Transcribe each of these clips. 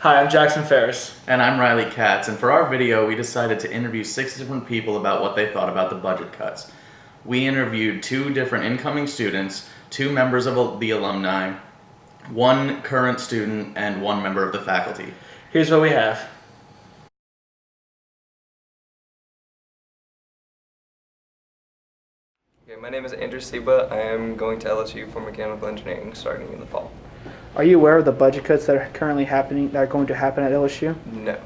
Hi, I'm Jackson Ferris. And I'm Riley Katz, and for our video we decided to interview 6 different people about what they thought about the budget cuts. We interviewed 2 different incoming students, 2 members of the alumni, 1 current student, and 1 member of the faculty. Here's what we have. Okay, my name is Andrew Seba. I am going to LSU for mechanical engineering starting in the fall. Are you aware of the budget cuts that are currently happening, that are going to happen at LSU? No.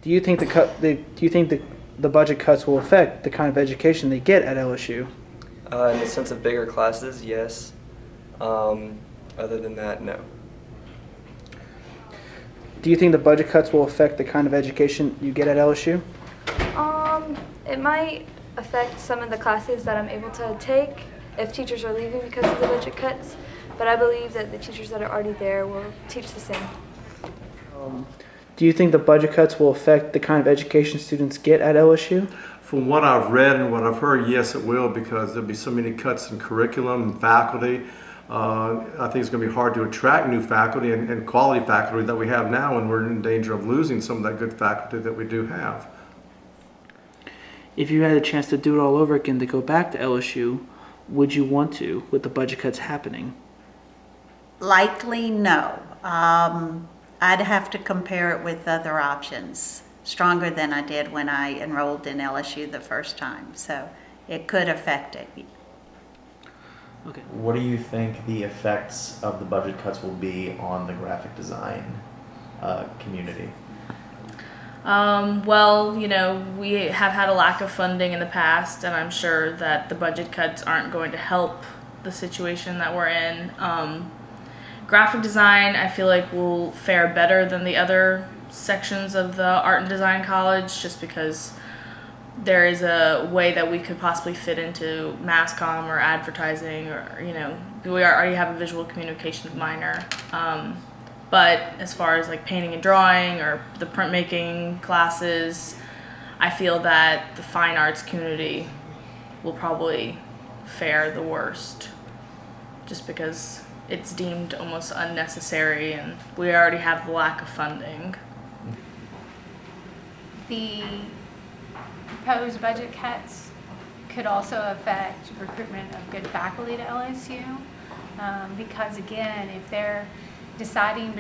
Do you think the budget cuts will affect the kind of education they get at LSU? In the sense of bigger classes, yes. Other than that, no. Do you think the budget cuts will affect the kind of education you get at LSU? It might affect some of the classes that I'm able to take if teachers are leaving because of the budget cuts, but I believe that the teachers that are already there will teach the same. Do you think the budget cuts will affect the kind of education students get at LSU? From what I've read and what I've heard, yes, it will, because there'll be so many cuts in curriculum and faculty. I think it's going to be hard to attract new faculty and quality faculty that we have now, and we're in danger of losing some of that good faculty that we do have. If you had a chance to do it all over again to go back to LSU, would you want to, with the budget cuts happening? Likely, no. I'd have to compare it with other options, stronger than I did when I enrolled in LSU the first time. So it could affect it. Okay. What do you think the effects of the budget cuts will be on the graphic design community? Well, we have had a lack of funding in the past, and I'm sure that the budget cuts aren't going to help the situation that we're in. Graphic design, I feel like, will fare better than the other sections of the art and design college, just because there is a way that we could possibly fit into mass comm or advertising, or we already have a visual communications minor. But as far as like painting and drawing or the printmaking classes, I feel that the fine arts community will probably fare the worst, just because it's deemed almost unnecessary and we already have the lack of funding. The proposed budget cuts could also affect recruitment of good faculty to LSU, because again, if they're deciding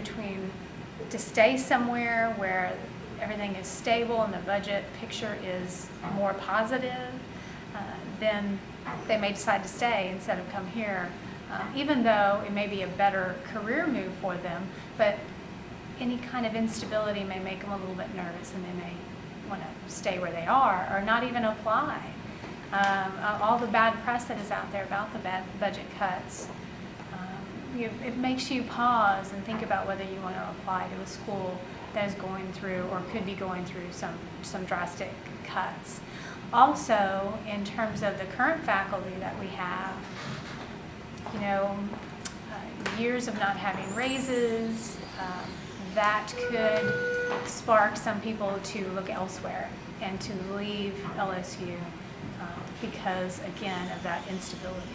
to stay somewhere where everything is stable and the budget picture is more positive, then they may decide to stay instead of come here, even though it may be a better career move for them. But any kind of instability may make them a little bit nervous, and they may want to stay where they are or not even apply. All the bad press that is out there about the bad budget cuts, it makes you pause and think about whether you want to apply to a school that is going through or could be going through some drastic cuts. Also, in terms of the current faculty that we have, years of not having raises, that could spark some people to look elsewhere and to leave LSU because, again, of that instability.